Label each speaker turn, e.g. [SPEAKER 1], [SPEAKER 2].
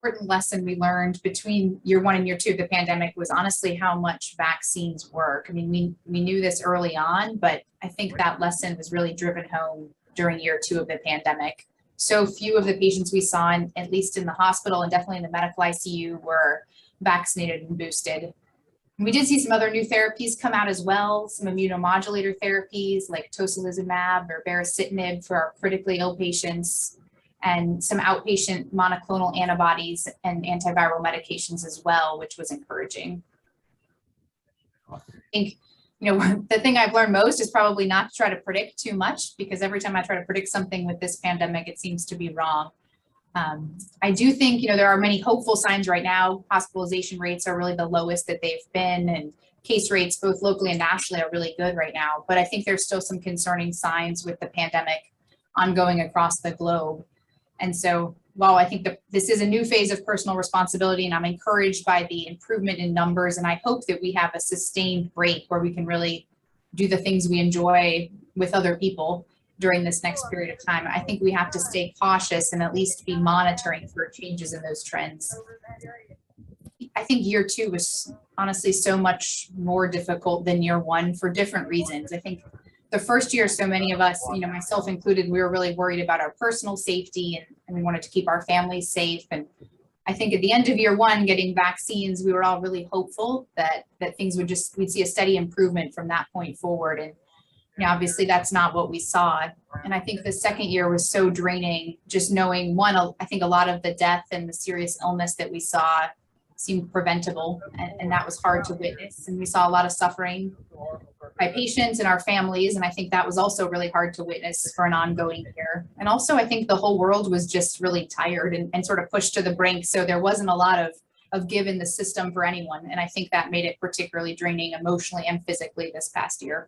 [SPEAKER 1] important lesson we learned between year 1 and year 2 of the pandemic was honestly how much vaccines work. I mean, we knew this early on, but I think that lesson was really driven home during year 2 of the pandemic. So few of the patients we saw, at least in the hospital and definitely in the medical ICU, were vaccinated and boosted. We did see some other new therapies come out as well, some immunomodulator therapies like tocilizumab or baricitinib for our critically ill patients, and some outpatient monoclonal antibodies and antiviral medications as well, which was encouraging. I think, the thing I've learned most is probably not to try to predict too much, because every time I try to predict something with this pandemic, it seems to be wrong. I do think, there are many hopeful signs right now. Hospitalization rates are really the lowest that they've been, and case rates both locally and nationally are really good right now. But I think there's still some concerning signs with the pandemic ongoing across the globe. And so while I think that this is a new phase of personal responsibility, and I'm encouraged by the improvement in numbers, and I hope that we have a sustained break where we can really do the things we enjoy with other people during this next period of time, I think we have to stay cautious and at least be monitoring for changes in those trends. I think year 2 was honestly so much more difficult than year 1 for different reasons. I think the first year, so many of us, myself included, we were really worried about our personal safety, and we wanted to keep our families safe. And I think at the end of year 1, getting vaccines, we were all really hopeful that things we'd see a steady improvement from that point forward. And obviously that's not what we saw. And I think the second year was so draining, just knowing, one, I think a lot of the death and the serious illness that we saw seemed preventable, and that was hard to witness. And we saw a lot of suffering by patients and our families, and I think that was also really hard to witness for an ongoing year. And also I think the whole world was just really tired and sort of pushed to the brink, so there wasn't a lot of give in the system for anyone, and I think that made it particularly draining emotionally and physically this past year.